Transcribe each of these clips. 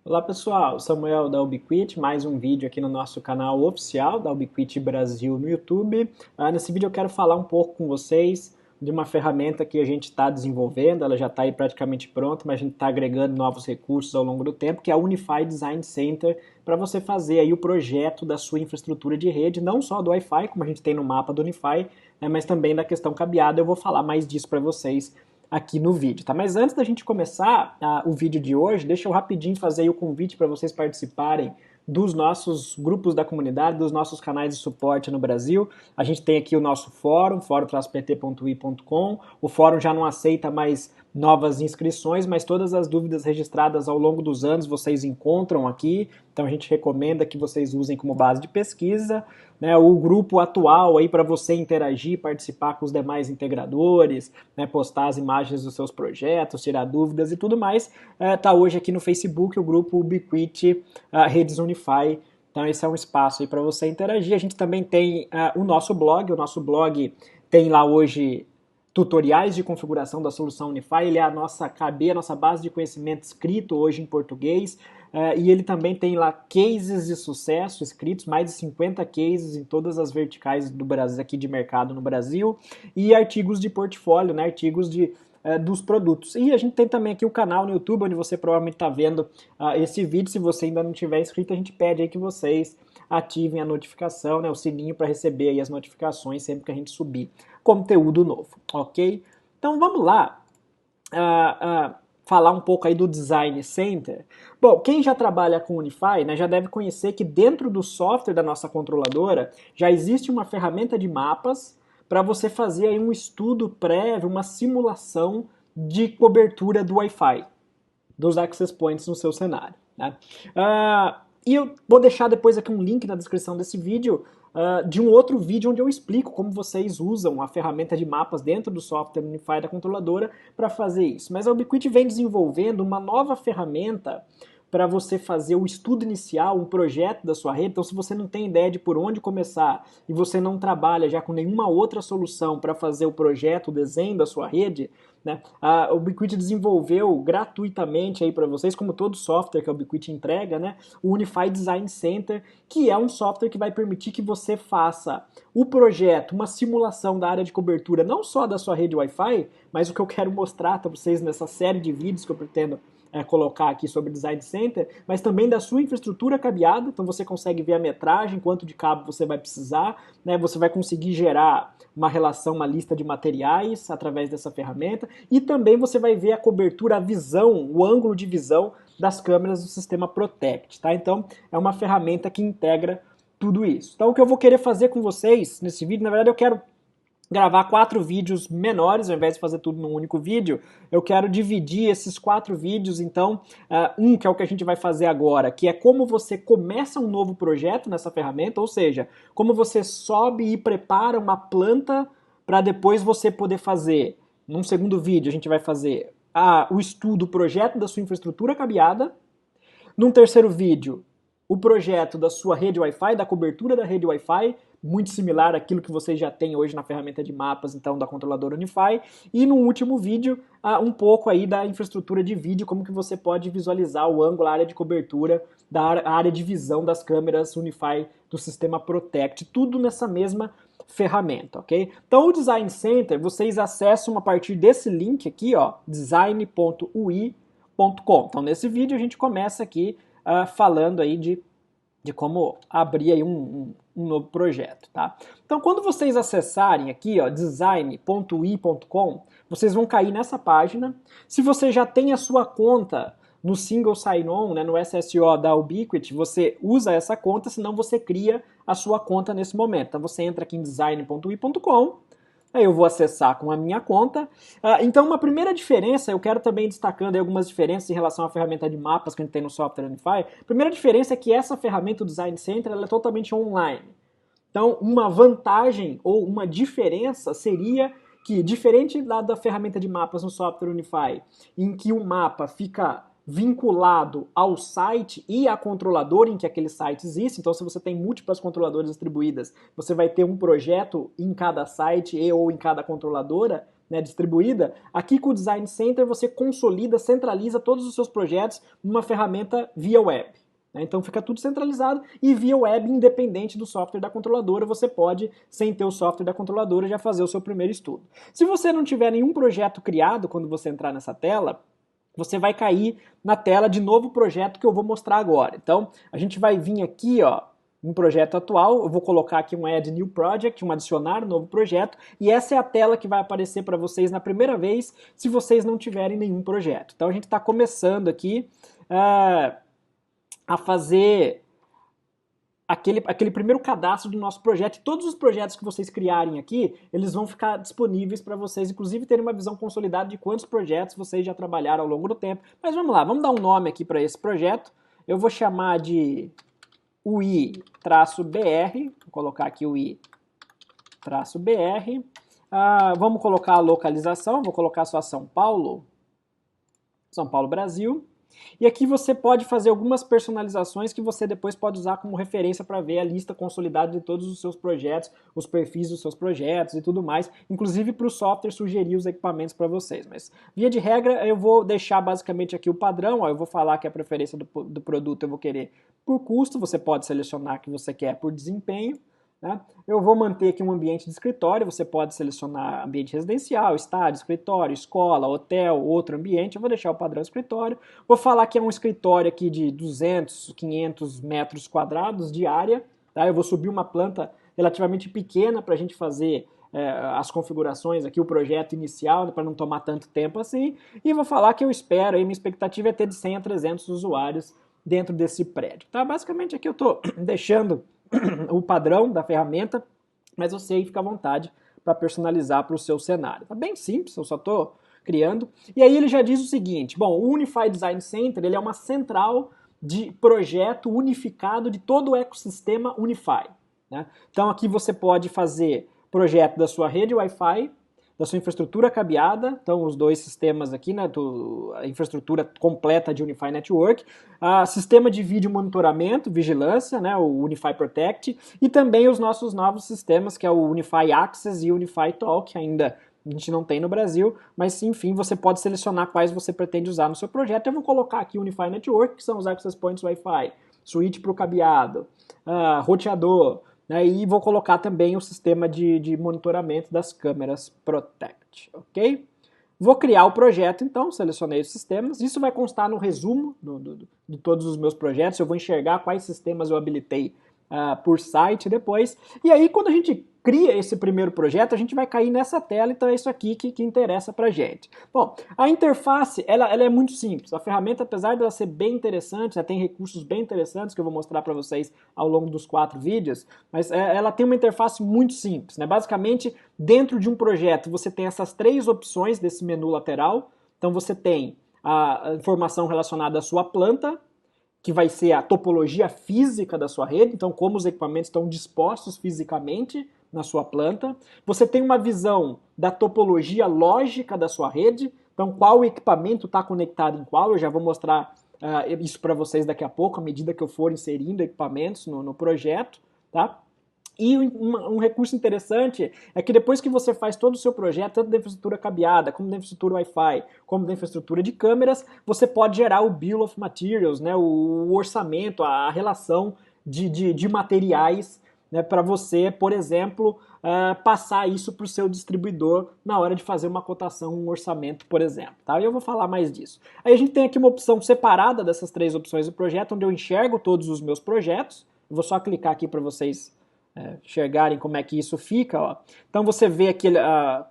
Olá pessoal, Samuel da Ubiquiti, mais um vídeo aqui no nosso canal oficial da Ubiquiti Brasil no YouTube. Nesse vídeo eu quero falar um pouco com vocês de uma ferramenta que a gente está desenvolvendo, ela já está aí praticamente pronta, mas a gente está agregando novos recursos ao longo do tempo, que é a Unify Design Center, para você fazer aí o projeto da sua infraestrutura de rede, não só do Wi-Fi, como a gente tem no mapa do Unify, né, mas também da questão cabeada. Eu vou falar mais disso para vocês aqui no vídeo, tá? Mas antes da gente começar o vídeo de hoje, deixa eu rapidinho fazer aí o convite para vocês participarem dos nossos grupos da comunidade, dos nossos canais de suporte no Brasil. A gente tem aqui o nosso fórum, fórum-pt.ui.com. O fórum já não aceita mais novas inscrições, mas todas as dúvidas registradas ao longo dos anos vocês encontram aqui, então a gente recomenda que vocês usem como base de pesquisa, né? O grupo atual aí para você interagir, participar com os demais integradores, né? Postar as imagens dos seus projetos, tirar dúvidas e tudo mais, tá hoje aqui no Facebook, o grupo Ubiquiti Redes Unify. Então esse é um espaço aí para você interagir. A gente também tem o nosso blog tem lá hoje tutoriais de configuração da solução Unify, ele é a nossa cadeia, a nossa base de conhecimento escrito hoje em português, e ele também tem lá cases de sucesso escritos, mais de 50 cases em todas as verticais do Brasil, aqui de mercado no Brasil, e artigos de portfólio, né, artigos dos produtos. E a gente tem também aqui o canal no YouTube, onde você provavelmente está vendo esse vídeo. Se você ainda não tiver inscrito, a gente pede aí que vocês ativem a notificação, né, o sininho para receber aí as notificações sempre que a gente subir conteúdo novo, ok? Então vamos lá falar um pouco aí do Design Center. Bom, quem já trabalha com Unify, né, já deve conhecer que dentro do software da nossa controladora já existe uma ferramenta de mapas para você fazer aí um estudo prévio, uma simulação de cobertura do Wi-Fi, dos access points no seu cenário, né? E eu vou deixar depois aqui um link na descrição desse vídeo de um outro vídeo onde eu explico como vocês usam a ferramenta de mapas dentro do software Unify da controladora para fazer isso. Mas a Ubiquiti vem desenvolvendo uma nova ferramenta para você fazer o estudo inicial, um projeto da sua rede. Então, se você não tem ideia de por onde começar e você não trabalha já com nenhuma outra solução para fazer o projeto, o desenho da sua rede, né, a Ubiquiti desenvolveu gratuitamente aí para vocês, como todo software que a Ubiquiti entrega, né, o Unify Design Center, que é um software que vai permitir que você faça o projeto, uma simulação da área de cobertura, não só da sua rede Wi-Fi, mas o que eu quero mostrar para vocês nessa série de vídeos que eu pretendo colocar aqui sobre Design Center, mas também da sua infraestrutura cabeada. Então você consegue ver a metragem, quanto de cabo você vai precisar, né? Você vai conseguir gerar uma relação, uma lista de materiais através dessa ferramenta, e também você vai ver a cobertura, a visão, o ângulo de visão das câmeras do sistema Protect, tá? Então é uma ferramenta que integra tudo isso. Então o que eu vou querer fazer com vocês nesse vídeo, na verdade eu quero gravar 4 vídeos menores, ao invés de fazer tudo num único vídeo, eu quero dividir esses 4 vídeos, então, que é o que a gente vai fazer agora, que é como você começa um novo projeto nessa ferramenta, ou seja, como você sobe e prepara uma planta para depois você poder fazer. Num segundo vídeo, a gente vai fazer o estudo, o projeto da sua infraestrutura cabeada. Num terceiro vídeo, o projeto da sua rede Wi-Fi, da cobertura da rede Wi-Fi, muito similar àquilo que vocês já têm hoje na ferramenta de mapas, então, da controladora Unify. E no último vídeo, um pouco aí da infraestrutura de vídeo, como que você pode visualizar o ângulo, a área de cobertura, da área de visão das câmeras Unify do sistema Protect, tudo nessa mesma ferramenta, ok? Então o Design Center, vocês acessam a partir desse link aqui, ó, design.ui.com. Então nesse vídeo a gente começa aqui falando aí de como abrir aí um novo projeto, tá? Então, quando vocês acessarem aqui, ó, design.ui.com, vocês vão cair nessa página. Se você já tem a sua conta no Single Sign-On, né, no SSO da Ubiquiti, você usa essa conta, senão você cria a sua conta nesse momento. Então, você entra aqui em design.ui.com, aí eu vou acessar com a minha conta. Então, uma primeira diferença, eu quero também destacando aí algumas diferenças em relação à ferramenta de mapas que a gente tem no software Unify. A primeira diferença é que essa ferramenta, o Design Center, ela é totalmente online. Então, uma vantagem ou uma diferença seria que, diferente da ferramenta de mapas no software Unify, em que o mapa fica vinculado ao site e à controladora em que aquele site existe. Então, se você tem múltiplas controladoras distribuídas, você vai ter um projeto em cada site ou em cada controladora, né, distribuída, aqui com o Design Center você consolida, centraliza todos os seus projetos numa ferramenta via web. Então fica tudo centralizado e via web, independente do software da controladora, você pode, sem ter o software da controladora, já fazer o seu primeiro estudo. Se você não tiver nenhum projeto criado quando você entrar nessa tela, você vai cair na tela de novo projeto que eu vou mostrar agora. Então a gente vai vir aqui, ó, um projeto atual, eu vou colocar aqui um Add New Project, um adicionar novo projeto, e essa é a tela que vai aparecer para vocês na primeira vez, se vocês não tiverem nenhum projeto. Então a gente está começando aqui a fazer aquele primeiro cadastro do nosso projeto, e todos os projetos que vocês criarem aqui, eles vão ficar disponíveis para vocês, inclusive terem uma visão consolidada de quantos projetos vocês já trabalharam ao longo do tempo. Mas vamos lá, vamos dar um nome aqui para esse projeto. Eu vou chamar de UI-BR, vou colocar aqui UI-BR. Vamos colocar a localização, vou colocar só São Paulo, Brasil. E aqui você pode fazer algumas personalizações que você depois pode usar como referência para ver a lista consolidada de todos os seus projetos, os perfis dos seus projetos e tudo mais, inclusive para o software sugerir os equipamentos para vocês. Mas, via de regra, eu vou deixar basicamente aqui o padrão, ó, eu vou falar que a preferência do produto eu vou querer por custo, você pode selecionar que você quer por desempenho. Né? Eu vou manter aqui um ambiente de escritório, você pode selecionar ambiente residencial, estádio, escritório, escola, hotel, outro ambiente, eu vou deixar o padrão escritório. Vou falar que é um escritório aqui de 200, 500 metros quadrados de área, tá? Eu vou subir uma planta relativamente pequena para a gente fazer as configurações aqui, o projeto inicial, para não tomar tanto tempo assim, e vou falar que eu espero, aí minha expectativa é ter de 100 a 300 usuários dentro desse prédio. Tá? Basicamente aqui eu estou deixando o padrão da ferramenta, mas você aí fica à vontade para personalizar para o seu cenário. Tá bem simples, eu só estou criando. E aí ele já diz o seguinte, bom, o Unified Design Center ele é uma central de projeto unificado de todo o ecossistema Unify. Né? Então aqui você pode fazer projeto da sua rede Wi-Fi, da sua infraestrutura cabeada, então os dois sistemas aqui, né, a infraestrutura completa de Unify Network, sistema de vídeo monitoramento, vigilância, né, o Unify Protect, e também os nossos novos sistemas, que é o Unify Access e o Unify Talk, que ainda a gente não tem no Brasil, mas enfim, você pode selecionar quais você pretende usar no seu projeto. Eu vou colocar aqui o Unify Network, que são os Access Points Wi-Fi, switch para o cabeado, roteador, né, e vou colocar também o sistema de monitoramento das câmeras Protect, ok? Vou criar o projeto, então, selecionei os sistemas. Isso vai constar no resumo de todos os meus projetos. Eu vou enxergar quais sistemas eu habilitei por site depois. E aí, quando a gente cria esse primeiro projeto, a gente vai cair nessa tela, então é isso aqui que interessa pra gente. Bom, a interface, ela é muito simples. A ferramenta, apesar dela ser bem interessante, tem recursos bem interessantes que eu vou mostrar para vocês ao longo dos 4 vídeos, mas ela tem uma interface muito simples. Né? Basicamente, dentro de um projeto, você tem essas 3 opções desse menu lateral. Então você tem a informação relacionada à sua planta, que vai ser a topologia física da sua rede, então como os equipamentos estão dispostos fisicamente na sua planta. Você tem uma visão da topologia lógica da sua rede, então qual equipamento está conectado em qual, eu já vou mostrar isso para vocês daqui a pouco, à medida que eu for inserindo equipamentos no projeto, tá? E um recurso interessante é que depois que você faz todo o seu projeto, tanto da infraestrutura cabeada, como da infraestrutura Wi-Fi, como da infraestrutura de câmeras, você pode gerar o Bill of Materials, né, o orçamento, a relação de materiais, né, para você, por exemplo, passar isso para o seu distribuidor na hora de fazer uma cotação, um orçamento, por exemplo. Tá? E eu vou falar mais disso. Aí a gente tem aqui uma opção separada dessas 3 opções do projeto, onde eu enxergo todos os meus projetos. Eu vou só clicar aqui para vocês enxergarem como é que isso fica. Ó. Então você vê aqui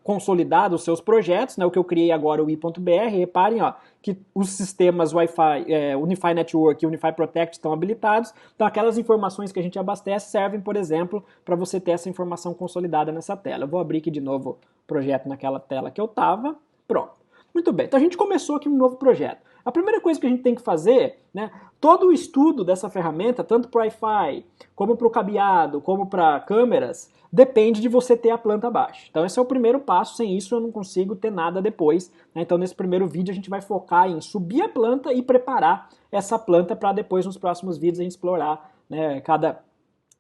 consolidado os seus projetos, né, o que eu criei agora, o i.br, reparem ó, que os sistemas Wi-Fi, Unify Network e Unify Protect estão habilitados, então aquelas informações que a gente abastece servem, por exemplo, para você ter essa informação consolidada nessa tela. Eu vou abrir aqui de novo o projeto naquela tela que eu estava, pronto. Muito bem, então a gente começou aqui um novo projeto. A primeira coisa que a gente tem que fazer, né, todo o estudo dessa ferramenta, tanto para o Wi-Fi, como para o cabeado, como para câmeras, depende de você ter a planta abaixo. Então esse é o primeiro passo, sem isso eu não consigo ter nada depois. Né? Então nesse primeiro vídeo a gente vai focar em subir a planta e preparar essa planta para depois nos próximos vídeos a gente explorar, né, cada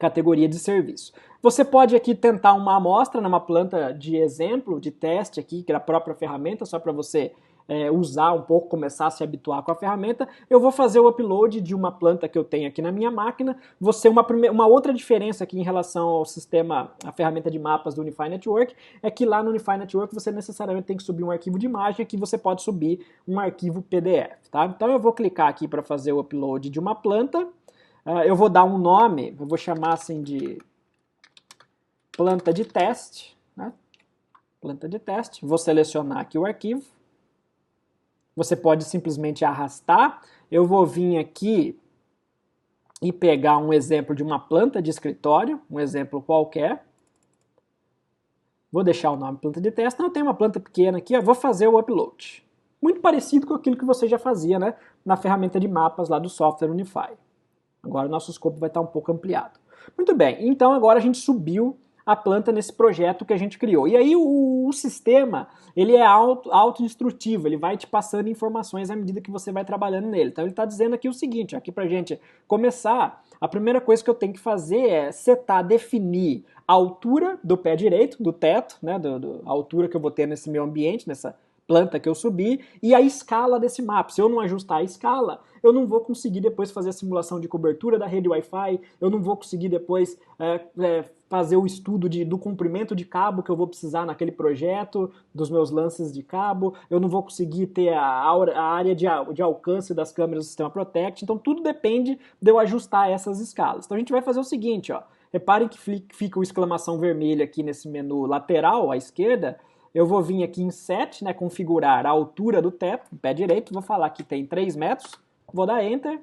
categoria de serviço. Você pode aqui tentar uma amostra numa planta de exemplo, de teste aqui, que é a própria ferramenta, só para você usar um pouco, começar a se habituar com a ferramenta. Eu vou fazer o upload de uma planta que eu tenho aqui na minha máquina. Uma outra diferença aqui em relação ao sistema, a ferramenta de mapas do Unify Network, é que lá no Unify Network você necessariamente tem que subir um arquivo de imagem, aqui você pode subir um arquivo PDF, tá? Então eu vou clicar aqui para fazer o upload de uma planta. Eu vou dar um nome, eu vou chamar assim de planta de teste, né? Planta de teste. Vou selecionar aqui o arquivo. Você pode simplesmente arrastar. Eu vou vir aqui e pegar um exemplo de uma planta de escritório, um exemplo qualquer. Vou deixar o nome planta de teste. Não, eu tenho uma planta pequena aqui, vou fazer o upload. Muito parecido com aquilo que você já fazia, né, na ferramenta de mapas lá do software Unify. Agora o nosso escopo vai estar um pouco ampliado. Muito bem, então agora a gente subiu a planta nesse projeto que a gente criou. E aí o sistema, ele é auto-instrutivo, ele vai te passando informações à medida que você vai trabalhando nele. Então ele está dizendo aqui o seguinte, aqui para a gente começar, a primeira coisa que eu tenho que fazer é setar, definir a altura do pé direito, do teto, né, a altura que eu vou ter nesse meu ambiente, nessa planta que eu subi, e a escala desse mapa. Se eu não ajustar a escala, eu não vou conseguir depois fazer a simulação de cobertura da rede Wi-Fi, eu não vou conseguir depois fazer o estudo do comprimento de cabo que eu vou precisar naquele projeto, dos meus lances de cabo, eu não vou conseguir ter a área de alcance das câmeras do sistema Protect, então tudo depende de eu ajustar essas escalas. Então a gente vai fazer o seguinte, ó, reparem que fica o exclamação vermelha aqui nesse menu lateral à esquerda. Eu vou vir aqui em Set, né, configurar a altura do teto, no pé direito, vou falar que tem 3 metros, vou dar Enter,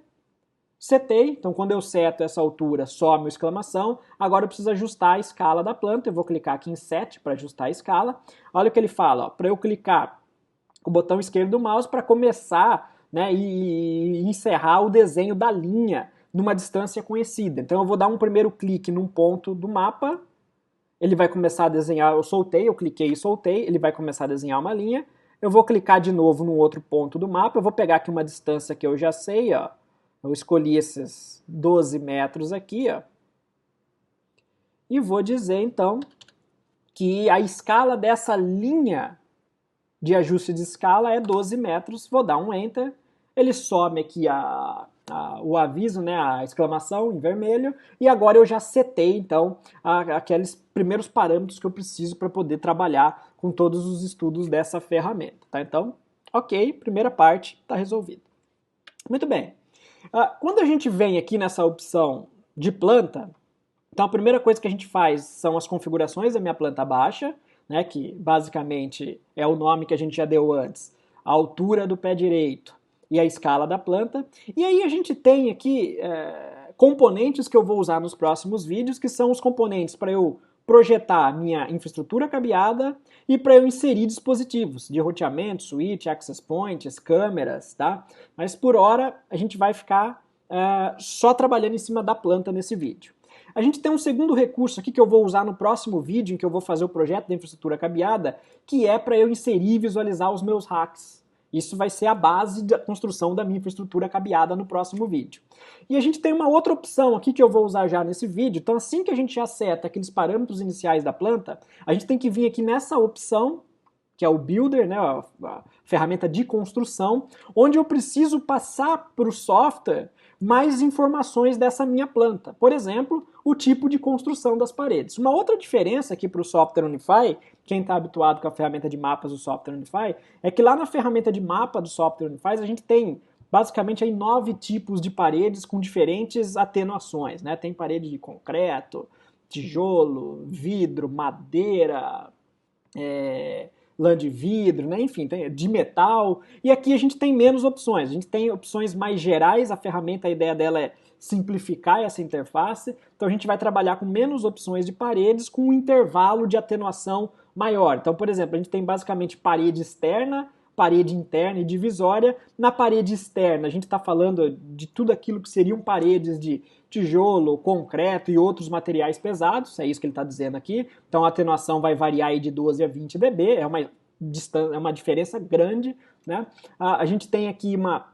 setei, então quando eu seto essa altura, some o exclamação, agora eu preciso ajustar a escala da planta, eu vou clicar aqui em Set para ajustar a escala, olha o que ele fala, para eu clicar com o botão esquerdo do mouse para começar, né, e encerrar o desenho da linha numa distância conhecida. Então eu vou dar um primeiro clique num ponto do mapa, ele vai começar a desenhar, eu cliquei e soltei, ele vai começar a desenhar uma linha, eu vou clicar de novo num outro ponto do mapa, eu vou pegar aqui uma distância que eu já sei, ó, eu escolhi esses 12 metros aqui, ó, e vou dizer então que a escala dessa linha de ajuste de escala é 12 metros, vou dar um Enter, ele some aqui o aviso, né, a exclamação em vermelho, e agora eu já setei então aqueles primeiros parâmetros que eu preciso para poder trabalhar com todos os estudos dessa ferramenta, tá? Então, ok, primeira parte está resolvida. Muito bem. Quando a gente vem aqui nessa opção de planta, então a primeira coisa que a gente faz são as configurações da minha planta baixa, né, que basicamente é o nome que a gente já deu antes, a altura do pé direito e a escala da planta. E aí a gente tem aqui componentes que eu vou usar nos próximos vídeos, que são os componentes para eu projetar a minha infraestrutura cabeada e para eu inserir dispositivos de roteamento, switch, access points, câmeras, tá? Mas por hora a gente vai ficar só trabalhando em cima da planta nesse vídeo. A gente tem um segundo recurso aqui que eu vou usar no próximo vídeo, em que eu vou fazer o projeto da infraestrutura cabeada, que é para eu inserir e visualizar os meus hacks. Isso vai ser a base da construção da minha infraestrutura cabeada no próximo vídeo. E a gente tem uma outra opção aqui que eu vou usar já nesse vídeo. Então assim que a gente já seta aqueles parâmetros iniciais da planta, a gente tem que vir aqui nessa opção, que é o Builder, né, a ferramenta de construção, onde eu preciso passar para o software mais informações dessa minha planta. Por exemplo, o tipo de construção das paredes. Uma outra diferença aqui para o software Unify, quem está habituado com a ferramenta de mapas do software Unify, é que lá na ferramenta de mapa do software Unify a gente tem basicamente aí 9 tipos de paredes com diferentes atenuações, né? Tem parede de concreto, tijolo, vidro, madeira, lã de vidro, né? Enfim, de metal. E aqui a gente tem menos opções. A gente tem opções mais gerais, a ferramenta, a ideia dela é simplificar essa interface. Então a gente vai trabalhar com menos opções de paredes com um intervalo de atenuação maior. Então, por exemplo, a gente tem basicamente parede externa, parede interna e divisória. Na parede externa, a gente está falando de tudo aquilo que seriam paredes de tijolo, concreto e outros materiais pesados, é isso que ele está dizendo aqui. Então a atenuação vai variar aí de 12 a 20 dB, é uma diferença grande, né? A gente tem aqui uma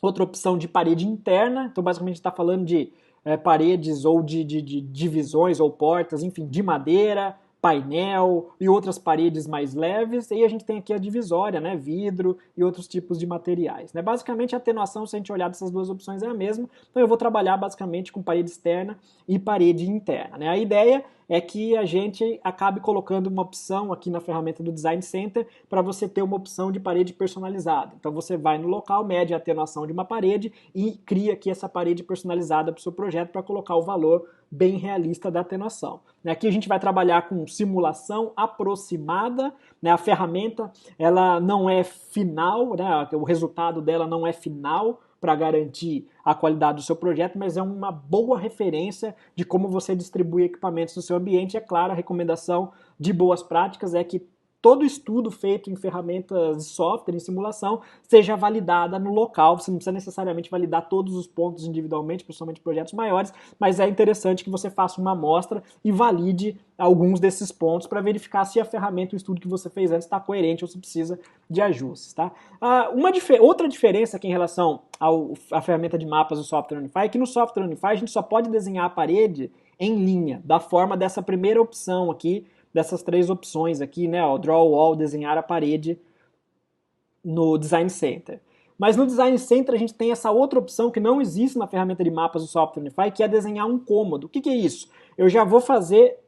outra opção de parede interna, então basicamente a gente está falando de paredes ou de divisões ou portas, enfim, de madeira, painel e outras paredes mais leves, e a gente tem aqui a divisória, né, vidro e outros tipos de materiais. Né? Basicamente a atenuação, se a gente olhar dessas duas opções, é a mesma, então eu vou trabalhar basicamente com parede externa e parede interna. Né? A ideia é que a gente acabe colocando uma opção aqui na ferramenta do Design Center para você ter uma opção de parede personalizada. Então você vai no local, mede a atenuação de uma parede e cria aqui essa parede personalizada para o seu projeto para colocar o valor bem realista da atenuação. Aqui a gente vai trabalhar com simulação aproximada, né? A ferramenta ela não é final, né? O resultado dela não é final para garantir a qualidade do seu projeto, mas é uma boa referência de como você distribui equipamentos no seu ambiente. É claro, a recomendação de boas práticas é que todo estudo feito em ferramentas de software, em simulação, seja validada no local. Você não precisa necessariamente validar todos os pontos individualmente, principalmente projetos maiores, mas é interessante que você faça uma amostra e valide alguns desses pontos para verificar se a ferramenta, o estudo que você fez antes está coerente ou se precisa de ajustes. Tá? Outra diferença aqui em relação à ferramenta de mapas do software Unify é que no software Unify a gente só pode desenhar a parede em linha, da forma dessa primeira opção aqui, dessas três opções aqui, né, ó, Draw Wall, desenhar a parede no Design Center. Mas no Design Center a gente tem essa outra opção que não existe na ferramenta de mapas do Software Unify, que é desenhar um cômodo. O que é isso? Eu já vou fazer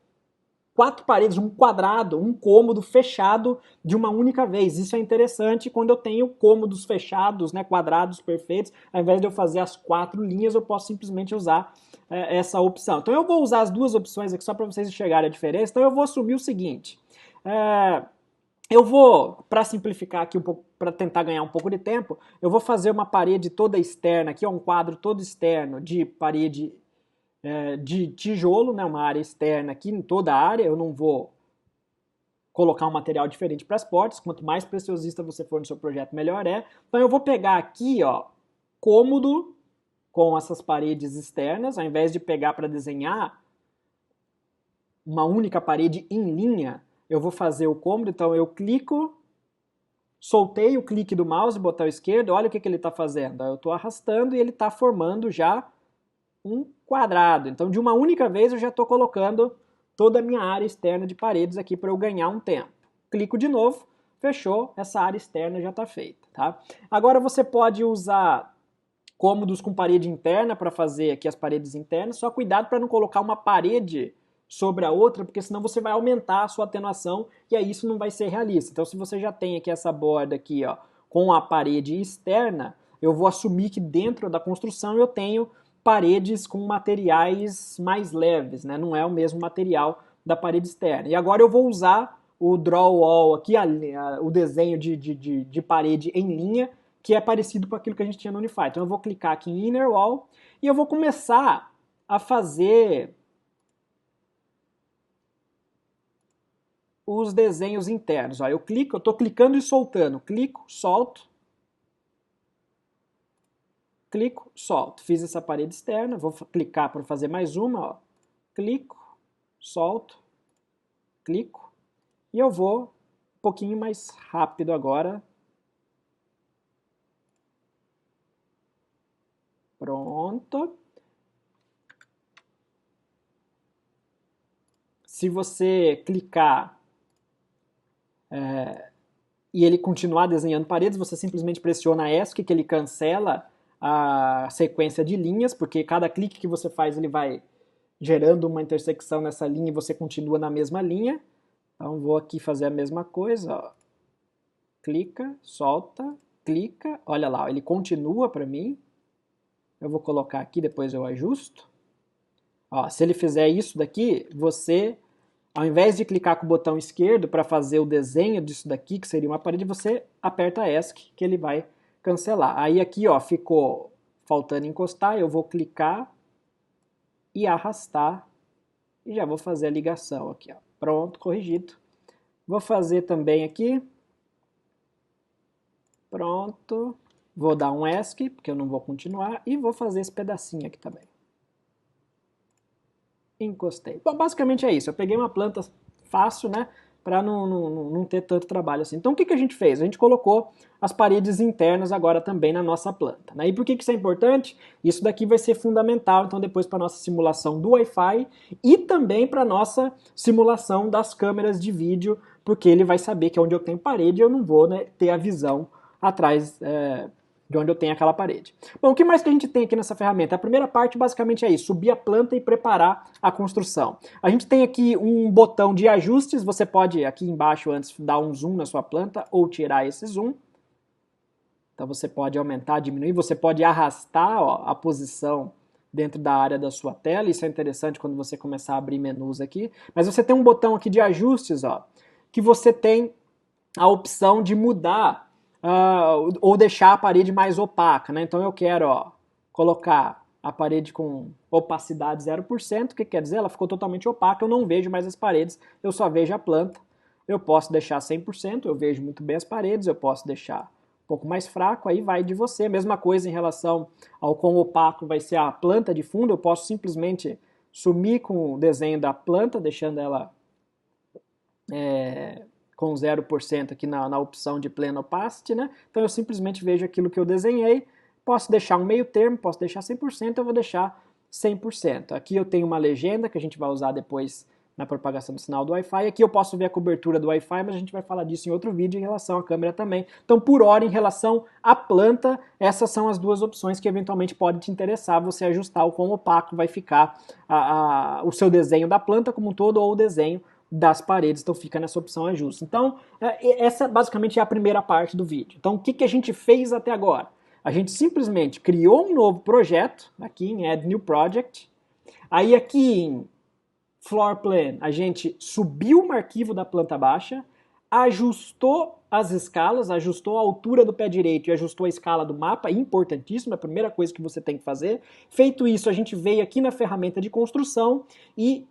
4 paredes, um quadrado, um cômodo fechado de uma única vez. Isso é interessante quando eu tenho cômodos fechados, né, quadrados perfeitos. Ao invés de eu fazer as 4 linhas, eu posso simplesmente usar essa opção. Então eu vou usar as duas opções aqui só para vocês enxergarem a diferença. Então eu vou assumir o seguinte. Eu vou, para simplificar aqui um pouco, para tentar ganhar um pouco de tempo, eu vou fazer uma parede toda externa aqui, um quadro todo externo de parede de tijolo, né, uma área externa aqui em toda a área. Eu não vou colocar um material diferente para as portas. Quanto mais preciosista você for no seu projeto, melhor é. Então eu vou pegar aqui, ó, cômodo com essas paredes externas, ao invés de pegar para desenhar uma única parede em linha, eu vou fazer o cômodo. Então eu clico, soltei o clique do mouse, botão esquerdo, olha o que ele está fazendo. Eu estou arrastando e ele está formando já um quadrado. Então de uma única vez eu já estou colocando toda a minha área externa de paredes aqui para eu ganhar um tempo. Clico de novo, fechou, essa área externa já está feita. Tá? Agora você pode usar cômodos com parede interna para fazer aqui as paredes internas, só cuidado para não colocar uma parede sobre a outra, porque senão você vai aumentar a sua atenuação e aí isso não vai ser realista. Então se você já tem aqui essa borda aqui, ó, com a parede externa, eu vou assumir que dentro da construção eu tenho paredes com materiais mais leves, né? Não é o mesmo material da parede externa. E agora eu vou usar o Draw Wall aqui, o desenho de parede em linha, que é parecido com aquilo que a gente tinha no Unify. Então eu vou clicar aqui em Inner Wall e eu vou começar a fazer os desenhos internos. Ó, eu estou clicando e soltando. Clico, solto. Clico, solto. Fiz essa parede externa, vou clicar para fazer mais uma. Ó. Clico, solto, clico. E eu vou um pouquinho mais rápido agora. Pronto. Se você clicar e ele continuar desenhando paredes, você simplesmente pressiona ESC, que ele cancela a sequência de linhas, porque cada clique que você faz ele vai gerando uma intersecção nessa linha e você continua na mesma linha. Então vou aqui fazer a mesma coisa. Ó. Clica, solta, clica. Olha lá, ele continua para mim. Eu vou colocar aqui, depois eu ajusto. Ó, se ele fizer isso daqui, você, ao invés de clicar com o botão esquerdo para fazer o desenho disso daqui, que seria uma parede, você aperta ESC, que ele vai cancelar. Aí aqui, ó, ficou faltando encostar, eu vou clicar e arrastar e já vou fazer a ligação aqui, ó. Pronto, corrigido. Vou fazer também aqui. Pronto. Vou dar um ESC, porque eu não vou continuar, e vou fazer esse pedacinho aqui também. Encostei. Bom, basicamente é isso. Eu peguei uma planta fácil, né? para não ter tanto trabalho assim. Então o que a gente fez? A gente colocou as paredes internas agora também na nossa planta, né? E por que isso é importante? Isso daqui vai ser fundamental, então, depois para a nossa simulação do Wi-Fi e também para a nossa simulação das câmeras de vídeo, porque ele vai saber que onde eu tenho parede eu não vou, né, ter a visão atrás de onde eu tenho aquela parede. Bom, o que mais que a gente tem aqui nessa ferramenta? A primeira parte basicamente é isso, subir a planta e preparar a construção. A gente tem aqui um botão de ajustes, você pode aqui embaixo antes dar um zoom na sua planta ou tirar esse zoom. Então você pode aumentar, diminuir, você pode arrastar a posição dentro da área da sua tela, isso é interessante quando você começar a abrir menus aqui. Mas você tem um botão aqui de ajustes, que você tem a opção de mudar ou deixar a parede mais opaca, né? Então eu quero colocar a parede com opacidade 0%, o que quer dizer? Ela ficou totalmente opaca, eu não vejo mais as paredes, eu só vejo a planta. Eu posso deixar 100%, eu vejo muito bem as paredes, eu posso deixar um pouco mais fraco, aí vai de você. Mesma coisa em relação ao quão opaco vai ser a planta de fundo, eu posso simplesmente sumir com o desenho da planta, deixando ela com 0% aqui na opção de plena opacity, né? Então eu simplesmente vejo aquilo que eu desenhei, posso deixar um meio termo, posso deixar 100%, eu vou deixar 100%. Aqui eu tenho uma legenda que a gente vai usar depois na propagação do sinal do Wi-Fi. Aqui eu posso ver a cobertura do Wi-Fi, mas a gente vai falar disso em outro vídeo em relação à câmera também. Então, por hora, em relação à planta, essas são as duas opções que eventualmente podem te interessar, você ajustar o quão opaco vai ficar o seu desenho da planta como um todo ou o desenho das paredes, então fica nessa opção ajuste. Então, essa basicamente é a primeira parte do vídeo. Então, o que a gente fez até agora? A gente simplesmente criou um novo projeto, aqui em Add New Project, aí aqui em Floor Plan, a gente subiu um arquivo da planta baixa, ajustou as escalas, ajustou a altura do pé direito e ajustou a escala do mapa, importantíssimo, é a primeira coisa que você tem que fazer. Feito isso, a gente veio aqui na ferramenta de construção e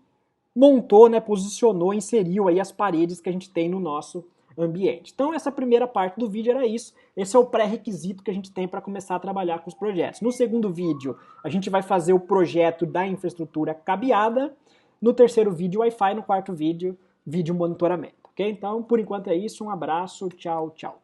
montou, né, posicionou, inseriu aí as paredes que a gente tem no nosso ambiente. Então essa primeira parte do vídeo era isso, esse é o pré-requisito que a gente tem para começar a trabalhar com os projetos. No segundo vídeo, a gente vai fazer o projeto da infraestrutura cabeada, no terceiro vídeo Wi-Fi, no quarto vídeo, vídeo monitoramento, ok? Então, por enquanto é isso, um abraço, tchau, tchau.